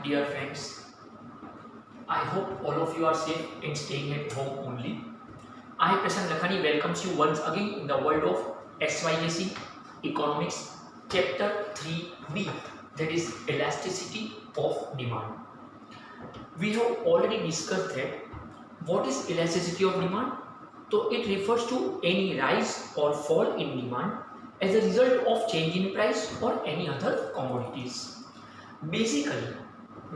dear friends. I hope all of you are safe and staying at home only. I, Prashant Lakhani, welcomes you once again in the world of SYJC Economics, Chapter 3B, that is Elasticity of Demand. We have already discussed that. What is elasticity of demand? So it refers to any rise or fall in demand as a result of change in price or any other commodities. Basically,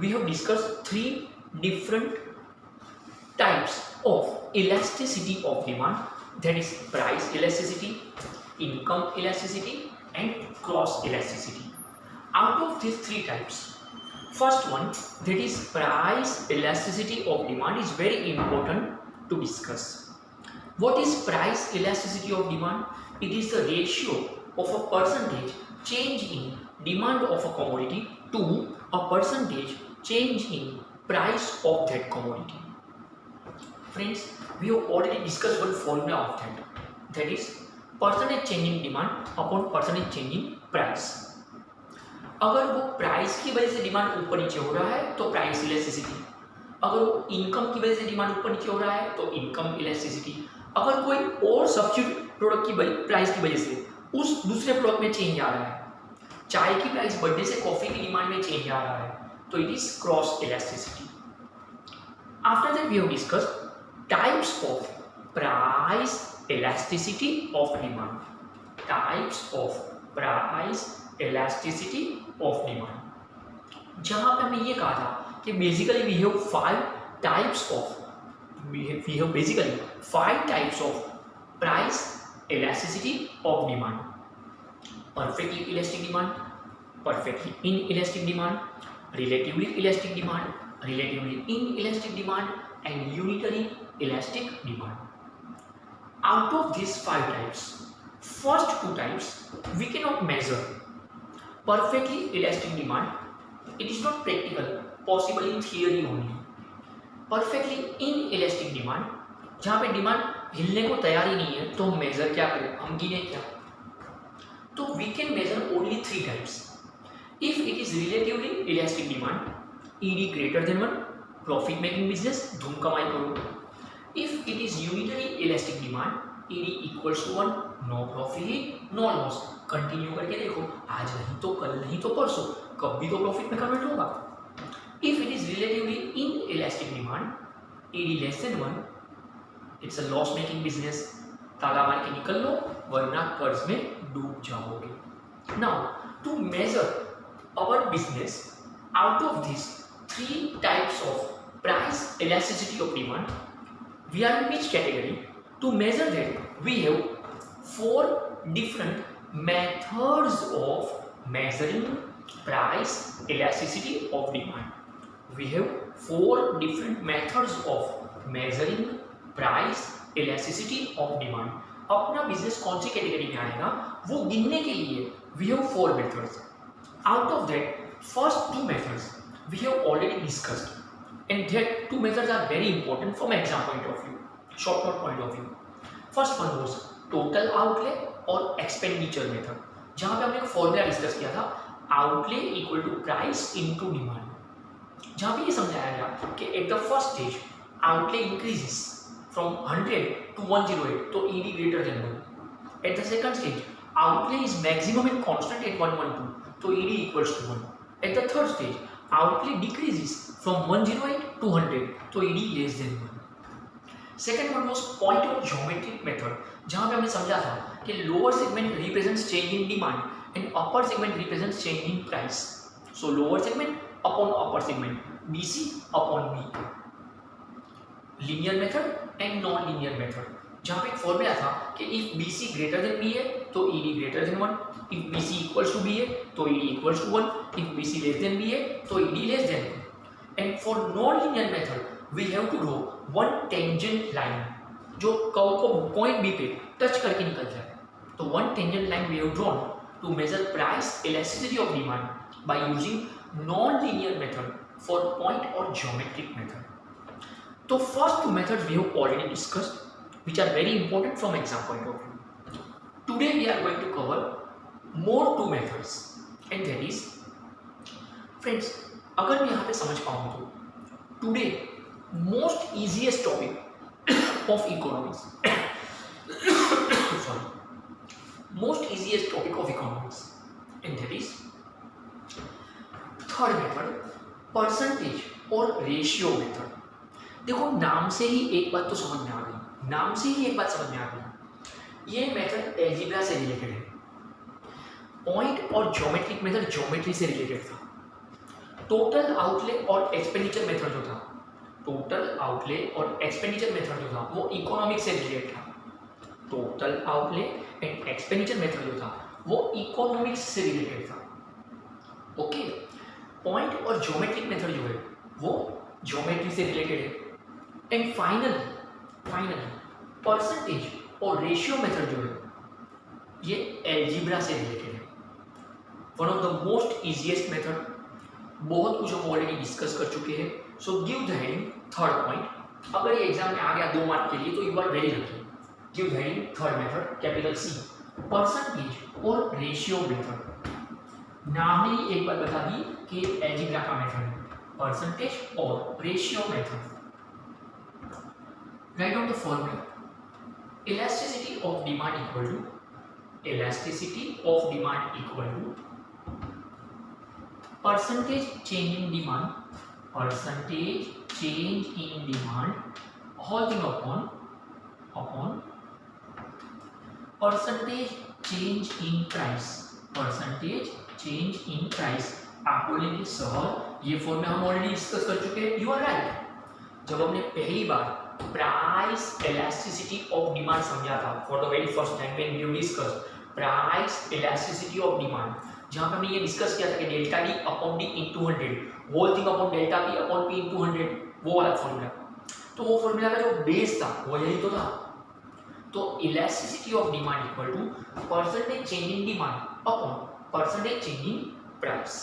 we have discussed three different types of elasticity of demand, that is price elasticity, income elasticity and cross elasticity. Out of these three types, first one, that is price elasticity of demand, is very important to discuss. What is price elasticity of demand? It is the ratio of a percentage change in demand of a commodity to a percentage change in price of that commodity. Friends, we have already discussed one formula of that, that is percentage change in demand upon percentage change in price. अगर वो price की वजह से demand ऊपर नीचे हो रहा है तो प्राइस इलास्टिसिटी, अगर वो इनकम की वजह से डिमांड ऊपर नीचे हो रहा है तो इनकम इलास्टिसिटी, अगर कोई और सब्स्टिट्यूट प्रोडक्ट की प्राइस की वजह से उस दूसरे प्रोडक्ट में चेंज आ रहा है, चाय की प्राइस बढ़ने से कॉफी की डिमांड में चेंज आ रहा है, तो it is cross elasticity. After that we have discussed types of price elasticity of demand. Types of price elasticity of demand, जहां पे हमने ये कहा था कि basically we have five types of price elasticity of demand. Perfectly elastic demand, perfectly inelastic demand, relatively elastic demand, relatively inelastic demand and unitary elastic demand. Out of these five types, first two types we cannot measure. Perfectly elastic demand, it is not practical, possible in theory only. Perfectly inelastic demand, जहाँ पे demand हिलने को तैयार ही नहीं है तो हम major क्या करें, हम गिने क्या? तो we can measure only three types. If it is relatively elastic demand, ED greater than 1, profit making business, धूम कमाई करो. If it is unitary elastic demand, ED equals to 1, no profit no loss. Continue करके देखो, आज नहीं तो कल नहीं तो परसों, कब भी तो प्रॉफिट में कन्वर्ट होगा. If it is relatively inelastic demand, ED less than 1, it's a loss making business, ताला मार के निकल लो वरना कर्ज में डूब जाओगे. Now to measure our business out of this three types of price elasticity of demand, we are in which category? To measure that, we have four different methods of measuring price elasticity of demand. We have four different methods of measuring price elasticity of demand. अपना business कौन सी category में आएगा वो गिनने के लिए we have four methods. Out of that, first two methods we have already discussed, and that two methods are very important from exam point of view, short note point of view. First one was total outlay और expenditure method, जहां पे हमने एक formula discuss किया था, outlay equal to price into demand, जहां पे ये समझाया गया कि at the first stage outlay increases from 100 to 108, तो ED greater than 1. At the second stage outlay is maximum and constant at 112, तो ED equals to 1. At the third stage outlay decreases from 108 to 100, तो ED less than 1. Second one was point of geometric method, जहां पे हमने समझा था कि lower segment represents change in demand and upper segment represents change in price. So lower segment upon upper segment, BC upon B. Linear method and non linear method, जहां पे एक formula था कि if BC greater than B है तो ED greater than 1, if BC equals to B है तो ED equals to 1, if BC less than B है तो ED less than 1. And for non linear method we have to draw one tangent line जो curve को point B पे touch करके निकल जाए. तो one tangent line we have drawn to measure price elasticity of demand by using non-linear method for point or geometric method. तो first two methods we have already discussed, which are very important from exam point of view. Today we are going to cover more two methods, and that is, friends, अगर मैं यहाँ पे समझ पाऊँ तो today most easiest topic of economics sorry most easiest topic of economics and that is third method, percentage और ratio method. देखो नाम से ही एक बात तो समझ में आ गई, नाम से ही एक बात समझ में आ गई, ये मेथड एल्जेब्रा से रिलेटेड है। पॉइंट और ज्योमेट्रिक मेथड ज्योमेट्री से रिलेटेड था। टोटल आउटले और एक्सपेंडिचर मेथड जो था, टोटल आउटले और एक्सपेंडिचर मेथड जो था वो इकोनॉमिक्स से रिलेटेड था। Total outlay and expenditure method जो था वो इकोनॉमिक्स से रिलेटेड था। ओके, पॉइंट और ज्योमेट्रिक मेथड जो है वो ज्योमेट्री से रिलेटेड है। एंड फाइनली परसेंटेज और रेशियो मेथड जो है ये एल्जेब्रा से रिलेटेड है। One of the most easiest method, बहुत कुछ हम ऑलरेडी डिस्कस कर चुके हैं। So give the heading third point. अगर ये एग्जाम में आ गया 2 मार्क के लिए तो you are very lucky. Give the heading third method capital C, percentage और रेशियो मेथड। नाम ने ही एक बार बता दी कि एल्जेब्रा का मेथड है, परसेंटेज और ratio method. Write down the formula, elasticity of demand equal to, elasticity of demand equal to percentage change in demand, percentage change in demand whole thing upon percentage change in price, percentage change in price। आप बोलेंगे sir ये formula हम already discuss कर चुके हैं। You are right. जब हमने पहली बार प्राइस इलास्टिसिटी ऑफ डिमांड समझा था for the very first time when we discuss price elasticity of demand, जहां पे हमने ये डिस्कस किया था कि delta D upon D into 100 whole thing upon delta P upon P into 100, वो वाला फॉर्मूला। तो वो फॉर्मूला का जो बेस था वो यही तो था। तो elasticity of demand equal to percentage change in demand upon percentage change in price.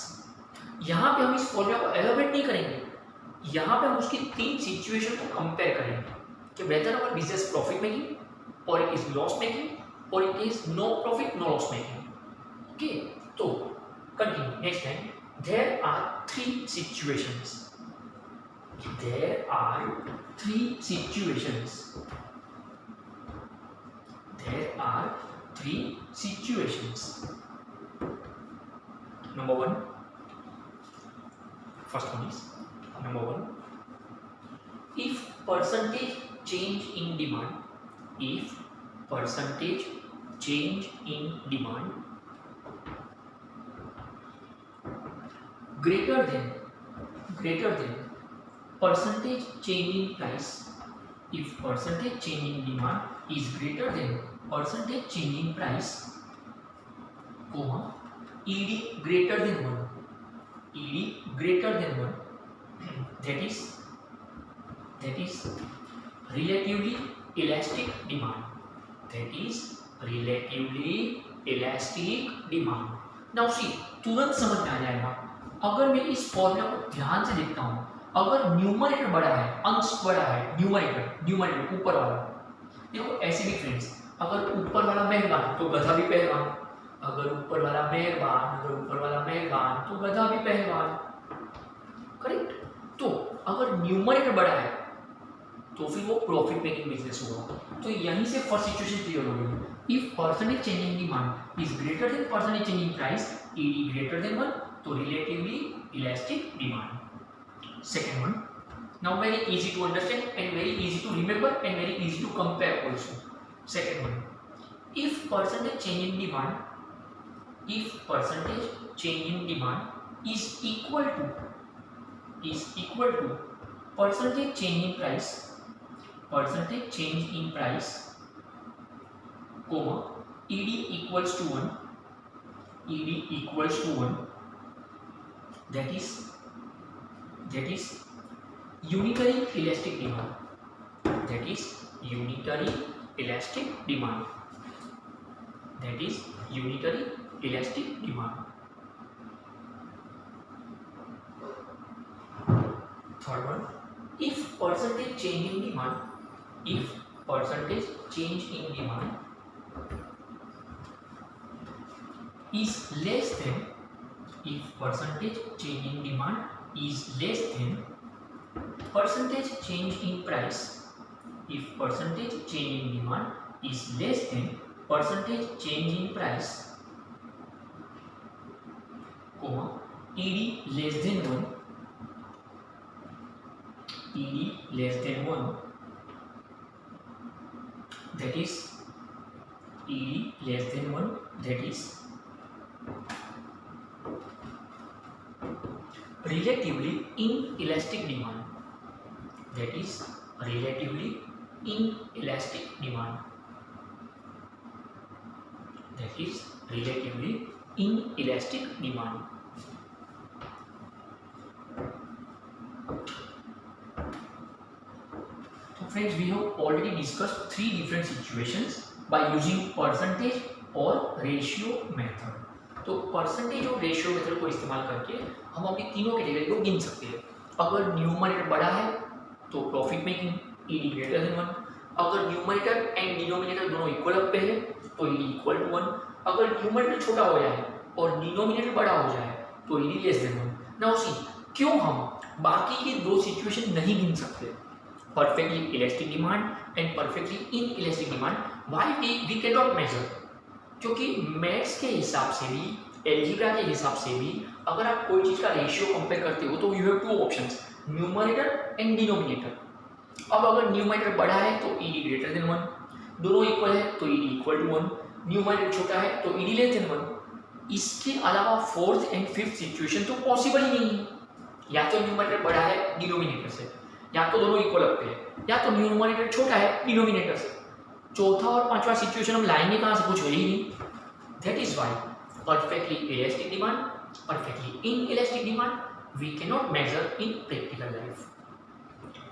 यहाँ पे हम इस फॉर्मूला को एलोबरेट नहीं करेंगे, यहाँ पे हम उसकी 3 सिचुएशन को कंपेयर करेंगे कि whether our business profit making और इट इज लॉस मेकिंग और it is no profit no loss making. Okay, तो continue next time. There are 3 situations, there are 3 situations, there are 3 situations. Number 1, first one is number 1, if percentage change in demand, if percentage change in demand greater than percentage change in price, if percentage change in demand is greater than percentage change in price, comma ED greater than 1, ED greater than 1, that is relatively elastic demand, that is relatively elastic demand। now see, तुरंत समझ में आ जाएगा अगर मैं इस formula को ध्यान से देखता हूं। अगर न्यूमरेटर बड़ा है, अंश बड़ा है, न्यूमरेटर ऊपर वाला, देखो ऐसे भी फ्रेंड्स, अगर ऊपर वाला मेहरबान तो गधा भी पहलवान, अगर ऊपर वाला मेहरबान तो गधा भी पहलवान, करेक्ट। तो अगर न्यूमरेटर बड़ा है तो फिर वो प्रॉफिट मेकिंग बिजनेस होगा। तो यहीं से फर्स्ट सिचुएशन क्लियर हो गई। If percentage change in demand is greater than percentage change in price, ED greater than 1, तो relatively elastic demand. Second one, now very easy to understand and very easy to remember and very easy to compare also. Second one, if percentage change in demand, if percentage change in demand is equal to percentage change in price, comma ED equals to 1, that is unitary elastic demand, that is unitary elastic demand। Third one, if percentage change in demand is less than, if percentage change in demand is less than percentage change in price. If percentage change in demand is less than percentage change in price, comma, ED less than 1, ED less than 1, that is ED less than 1, that is relatively inelastic demand, that is relatively inelastic demand, that is relatively inelastic demand. So friends, we have already discussed three different situations by using percentage और ratio method. तो percentage और ratio method को इस्तेमाल करके हम अपनी तीनों category को गिन सकते हैं. अगर न्यूमरेटर बड़ा है तो profit making ED greater than 1. अगर न्यूमरेटर एंड डिनोमिनेटर दोनों इक्वल अप पे है तो ईडी इक्वल टू 1. अगर न्यूमरेटर छोटा हो जाए और डिनोमिनेटर बड़ा हो जाए तो ED less than 1. Now see, क्यों हम बाकी की दो सिचुएशन नहीं गिन सकते, perfectly elastic demand and perfectly inelastic demand, why we can not measure? क्योंकि मैथ्स के हिसाब से भी, एल्जीब्रा के हिसाब से भी, अगर आप कोई चीज़ का रेशियो कंपेयर करते हो तो you have two options, numerator and denominator. अब अगर न्यूमरेटर बड़ा है तो ईडी ग्रेटर देन 1, दोनों इक्वल है तो ईडी इक्वल टू 1, न्यूमरेटर छोटा है तो ईडी लेस देन 1. इसके अलावा फोर्थ एंड फिफ्थ सिचुएशन तो पॉसिबल ही नहीं है. या तो न्यूमरेटर बड़ा है डिनोमिनेटर से, या तो दोनों इक्वल अप पे है, या तो न्यूमरेटर छोटा है डिनोमिनेटर से. चौथा और पांचवा सिचुएशन हम लाएंगे कहाँ से, कुछ है ही नहीं. That is why perfectly elastic demand, perfectly inelastic demand we can not measure in practical life.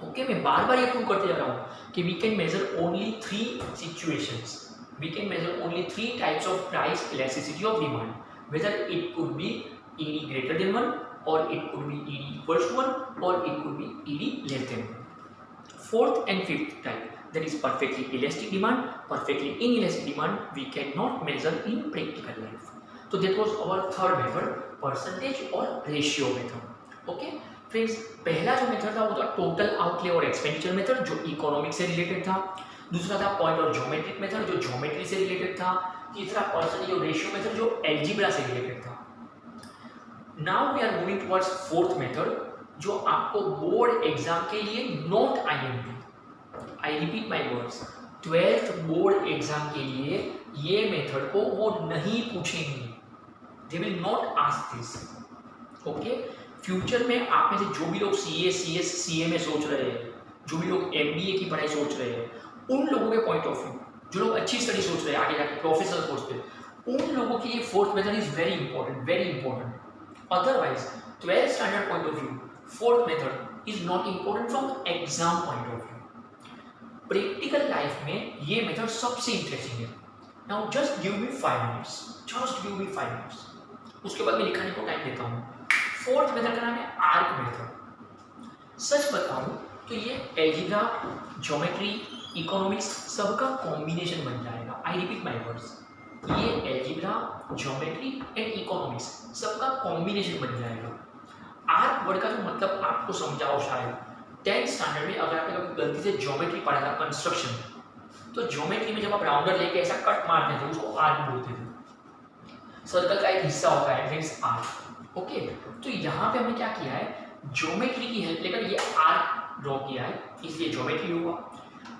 Okay, मैं बार बार ये प्रूव करते जा रहा हूँ कि we can measure only three situations, we can measure only three types of price elasticity of demand, whether it could be ED greater than 1 or it could be ED equals to 1 or it could be ED less than 1. Fourth and fifth type, that is perfectly elastic demand, perfectly inelastic demand, we cannot measure in practical life. So that was our third method, percentage or ratio method. Okay friends, पहला जो method था वो था total outlay और expenditure method जो economic से related था. दूसरा था पॉइंट और ज्योमेट्रिक मेथड जो ज्योमेट्री से रिलेटेड था. तीसरा परसेंटेज और रेशियो मेथड जो एल्जीब्रा से रिलेटेड था. Now we are moving towards fourth method जो आपको बोर्ड एग्जाम के लिए not IMP, I repeat my words, 12th board exam के लिए ये मेथड को वो नहीं पूछेंगे, they will not ask this. Okay, future में आप में से जो भी लोग सीए, सीएस, सीएमए सोच रहे हैं, जो भी लोग एमबीए की पढ़ाई सोच रहे हैं, उन लोगों के पॉइंट ऑफ व्यू, जो लोग अच्छी स्टडी सोच रहे हैं आगे जाके प्रोफेशनल कोर्स पे, उन लोगों के लिए fourth method is very important, very important. Otherwise 12th standard point of view fourth method is not important from exam point of view. Practical life में ये मेथड सबसे इंटरेस्टिंग है. Now just give me 5 minutes, just give me 5 minutes, उसके बाद मैं लिखने को time देता हूँ. फोर्थ मेथड का नाम है आर्क मेथड. सच बताऊँ तो ये एल्जीब्रा, ज्योमेट्री, इकोनॉमिक्स सबका कॉम्बिनेशन बन जाएगा. आई रिपीट माय वर्ड्स, ये एल्जीब्रा, ज्योमेट्री एंड इकोनॉमिक्स सबका कॉम्बिनेशन बन जाएगा. आर्क वर्ड का जो मतलब आपको समझाओ शायद 10th स्टैंडर्ड में, अगर आपने कभी गलती से ज्योमेट्री पढ़ा था कंस्ट्रक्शन, तो ज्योमेट्री में जब आप राउंडर लेके ऐसा कट मारते थे उसको आर्क बोलते थे. सर्कल का एक हिस्सा होता है दैट इज आर्क. ओके, तो यहाँ पे हमने क्या किया है, ज्योमेट्री की हेल्प लेकर ये आर्क ड्रॉ किया है, इसलिए ज्योमेट्री हुआ.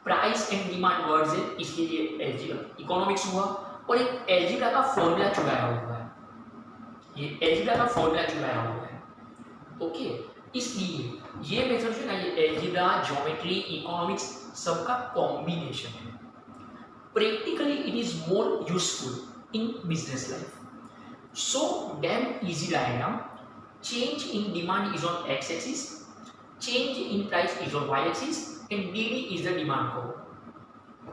प्राइस एंड डिमांड वर्ड्स है इसलिए ये एल्जीब्रा, इकोनॉमिक्स हुआ. और एक एल्जीब्रा का फॉर्मूला चुराया हुआ है, ये एल्जीब्रा का फॉर्मूला चुराया हुआ है. ओके, इसलिए ये मेथड जो है ना, ये एल्जीब्रा, ज्योमेट्री, इकोनॉमिक्स सबका कॉम्बिनेशन है. Practically it is more useful in business life. So damn easy diagram, change in demand is on X axis, change in price is on Y axis and D is the demand curve.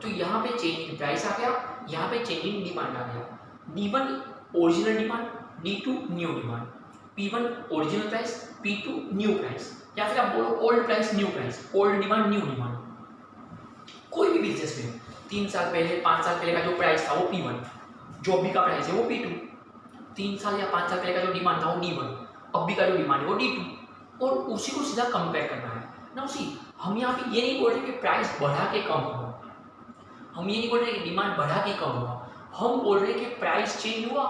तो यहाँ पे change in price आ गया, यहाँ पे change in demand आ गया. D1 original demand, D2 new demand, P1 original price, P2 new price, या फिर आप बोलो old price new price, old demand new demand. कोई भी बिजनेस में 3 साल पहले, 5 साल पहले का जो प्राइस था वो P1, जो अभी का प्राइस है वो P2. 3 साल या 5 साल पहले का जो डिमांड था वो D1, अभी का जो डिमांड है वो D2. और उसी को सीधा कंपेयर करना है ना। उसी हम यहाँ पे ये नहीं बोल रहे कि प्राइस बढ़ा के कम हुआ, हम ये नहीं बोल रहे कि डिमांड बढ़ा के कम हुआ, हम बोल रहे हैं कि प्राइस चेंज हुआ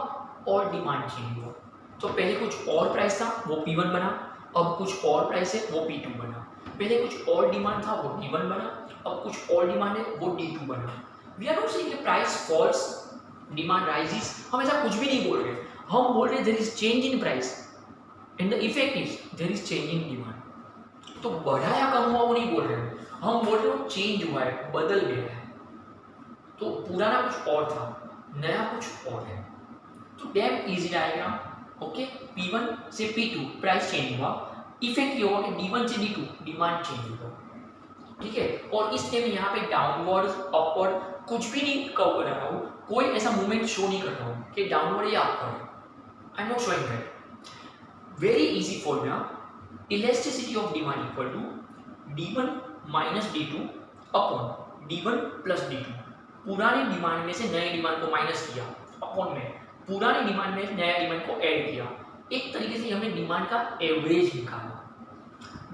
और डिमांड चेंज हुआ। तो पहले कुछ और प्राइस था वो P1 बना, अब कुछ और प्राइस है वो P2 बना। पहले कुछ और डिमांड था वो D1 बना, अब कुछ और डिमांड है वो D2 बना। वी आर नॉट सेइंग कि प्राइस फॉल्स डिमांड राइजेस, हम ऐसा कुछ भी नहीं बोल रहे, हम बोल रहे there is change in price and the effect is there is change in demand. तो बढ़ा या कम हुआ वो नहीं बोल रहे, हम बोल रहे हो चेंज हुआ है, बदल गया है। तो पुराना कुछ और था, नया कुछ और है। तो dam easy diagram, okay. P1 से P2 प्राइस चेंज हुआ, इफेक्ट ये हुआ कि D1 से D2 डिमांड चेंज हुआ, ठीक है। और इसलिए मैं यहाँ पे डाउनवर्ड अपवर्ड कुछ भी नहीं कवर कर रहा हूँ, कोई ऐसा मूवमेंट शो नहीं कर रहा हूँ कि डाउनवर्ड या upward, I am not showing that. Very easy formula, elasticity of demand equal to D1 minus D2 upon D1 plus D2। पुरानी डिमांड में से नए डिमांड को माइनस किया, अपॉन में पुरानी डिमांड में नया डिमांड को ऐड किया। एक तरीके से हमने डिमांड का एवरेज निकाला,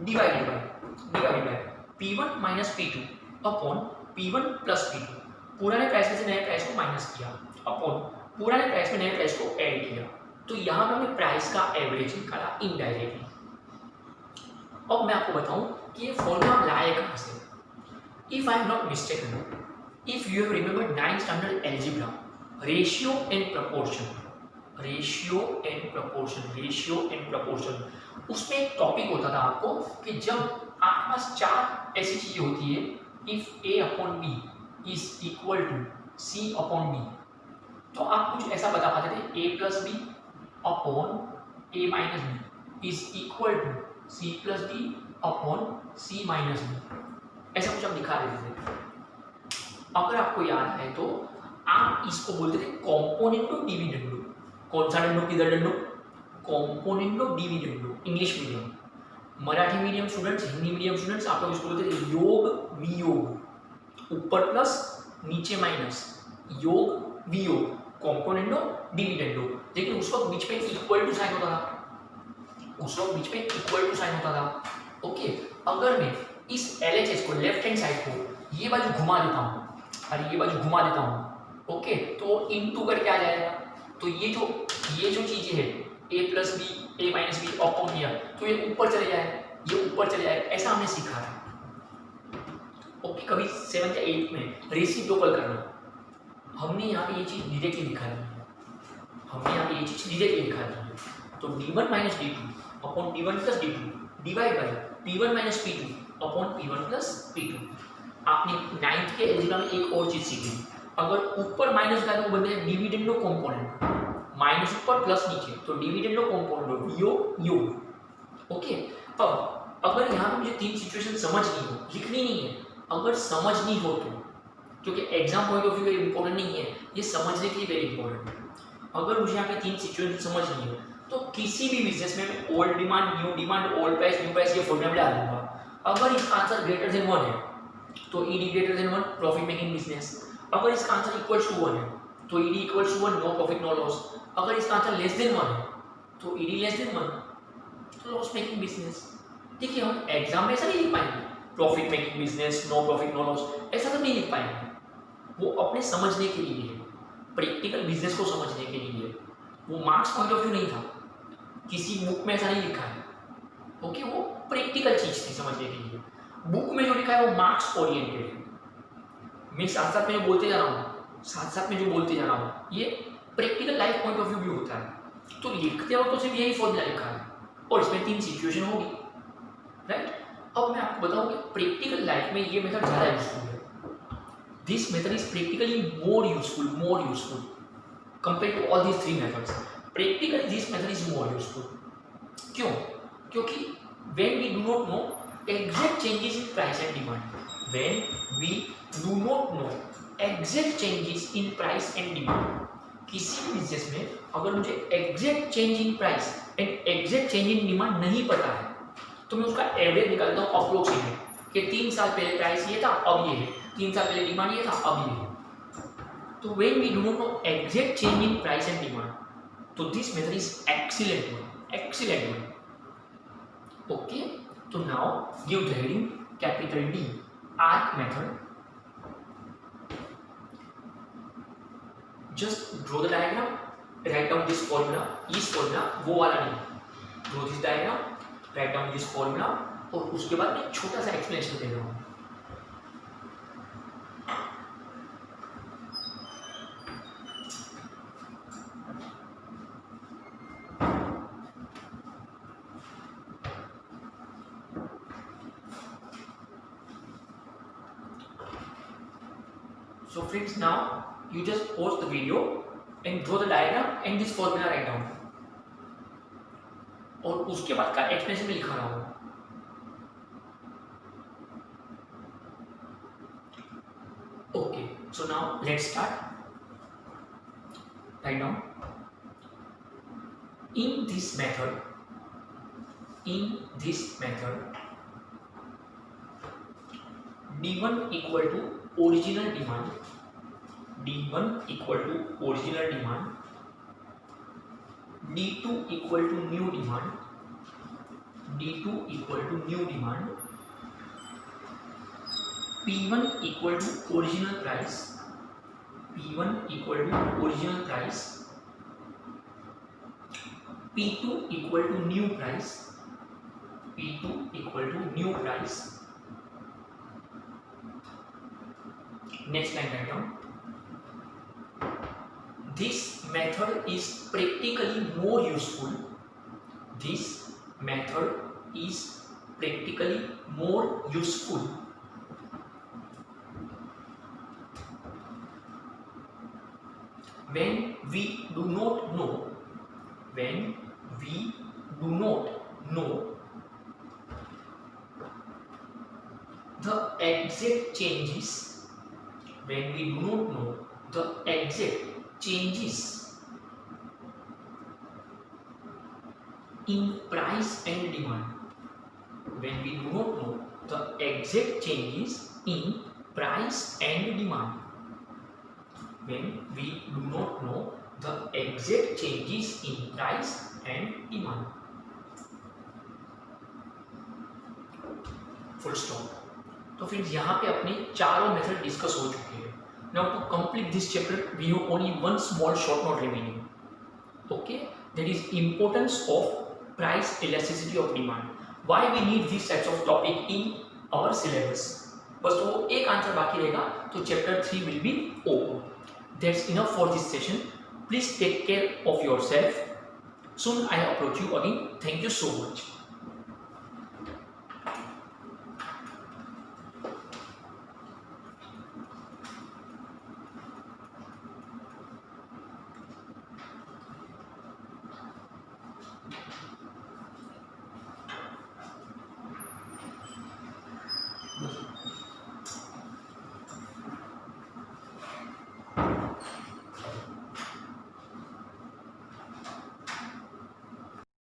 divided by P1 minus P2 upon P1 plus P2। पुराने प्राइस में से नए प्राइस को माइनस किया, अपॉन पुराने प्राइस में नए प्राइस को ऐड किया। तो यहाँ पे हमने प्राइस का एवरेज निकाला इनडायरेक्टली। अब मैं आपको बताऊं कि ये फॉर्मूला हम लाए कहाँ से। If I am not mistaken, if you have remembered 9th standard algebra, ratio and proportion, उसमें एक टॉपिक होता था आपको कि जब आपके पास चार ऐसी चीजें होती है, if A upon B is equal to C upon D, तो आप कुछ ऐसा बता पाते थे A plus B upon A minus B is equal to C plus D upon C minus B, ऐसा कुछ आप दिखा देते थे। अगर आपको याद है तो आप इसको बोलते थे कॉम्पोनेंटो डिविडेंडो। कौन सा डंडो, किधर डंडो? Componendo dividendo. English medium, Marathi medium students, Hindi medium students, आप लोग इसको बोलते थे योग वियोग, ऊपर प्लस नीचे माइनस, योग वियोग, कॉम्पोनेंटो डिविडेंडो। लेकिन उस वक्त बीच में इक्वल टू साइन होता था, ओके। अगर मैं इस LHS को, लेफ्ट हैंड साइड को ये बाजू घुमा देता हूँ, और ये बाजू घुमा देता हूँ, ओके, तो इनटू करके आ जाएगा। तो ये जो चीजें है A plus B, A minus B upon दिया, तो ये ऊपर चले जाएगा, ऐसा हमने सीखा था, ओके। कभी 7th या 8th में रेसिप्रोकल करना, हमने यहाँ पे ये चीज डायरेक्टली दिखा दी है, तो D1 minus D2 upon D1 plus D2 divide by P1 minus P2 upon P1 plus P2। आपने 9th के अलजेब्रा में एक और चीज सीखी, अगर ऊपर माइनस का तो वो बनता है डिविडेंडो कॉम्पोनेंट, माइनस ऊपर प्लस नीचे, तो डिविडेंडो कॉम्पोनेंट योग, ओके। अब अगर यहाँ पे मुझे 3 सिचुएशन समझनी हो, लिखनी नहीं है, अगर समझनी हो तो, क्योंकि exam point of view important नहीं है, ये समझने के लिए वेरी इंपॉर्टेंट है। अगर मुझे यहाँ पे 3 सिचुएशन समझनी हो तो किसी भी बिजनेस में मैं old demand, new demand, old price, new price, ये फॉर्मूला डाल दूंगा। अगर इसका आंसर ग्रेटर देन 1 है तो ED greater than 1, profit making business. अगर इसका आंसर इक्वल टू 1 है तो ED equal to 1, no profit no loss. अगर इसका आंसर लेस देन 1 है तो ED लेस देन 1, तो लॉस मेकिंग बिजनेस। देखिए हम एग्जाम में ऐसा नहीं लिख पाएंगे profit making business, no profit no loss, ऐसा तो नहीं लिख पाएंगे। वो अपने समझने के लिए है, प्रैक्टिकल बिजनेस को समझने के लिए है, वो मार्क्स पॉइंट ऑफ व्यू नहीं था, किसी बुक में ऐसा नहीं लिखा है, ओके। वो प्रैक्टिकल चीज थी समझने के लिए। बुक में जो लिखा है वो मार्क्स ओरिएंटेड है। मैं साथ साथ में जो बोलते जा रहा हूँ ये practical life point of view भी होता है। तो लिखते हो तो सिर्फ यही फॉर्मूला लिखा है और इसमें 3 सिचुएशन होगी, राइट। अब मैं आपको बताऊँ कि प्रैक्टिकल लाइफ में ये मेथड ज़्यादा यूजफुल है। This method is practically more useful compare to all these 3 methods. Practically this method is more useful. क्यों? क्योंकि when we do not know exact changes in price and demand, किसी भी business में अगर मुझे exact change in price and exact change in demand नहीं पता है तो मैं उसका एवरेज निकालता हूँ अप्रोक्सीमेट कि 3 साल पहले प्राइस ये था अब ये है, 3 साल पहले डिमांड ये था अब ये है। तो when we do not know exact change in price and demand, तो this method is excellent one, Okay, so now give the heading capital D, arc method. Just draw the diagram, write down this formula, इस formula वो वाला नहीं, draw this diagram, write down this formula और उसके बाद मैं छोटा सा explanation दे रहा हूँ. So friends, now you just pause the video and draw the diagram and this formula write down. और उसके बाद का एक्सप्लेनेशन में लिखा रहा हूँ. Okay, so now let's start. Write down. In this method, D1 equal to original demand, D1 equal to original demand, D2 equal to new demand, D2 equal to new demand, P1 equal to original price, P1 equal to original price, P2 equal to new price, P2 equal to new price. Next line write down. This method is practically more useful. This method is practically more useful when we do not know the exact changes, when we do not know the exact changes in price and demand, when we do not know the exact changes in price and demand, when we do not know the exact changes in price and demand. Full stop. तो friends यहाँ पे अपने चारों method discuss हो चुके हैं. Now to complete this chapter we have only one small short note remaining. Okay, that is importance of price elasticity of demand. Why we need these types of topic in our syllabus. बस तो एक answer बाकी रहेगा तो chapter 3 will be over. That's enough for this session. Please take care of yourself. Soon I approach you again. Thank you so much.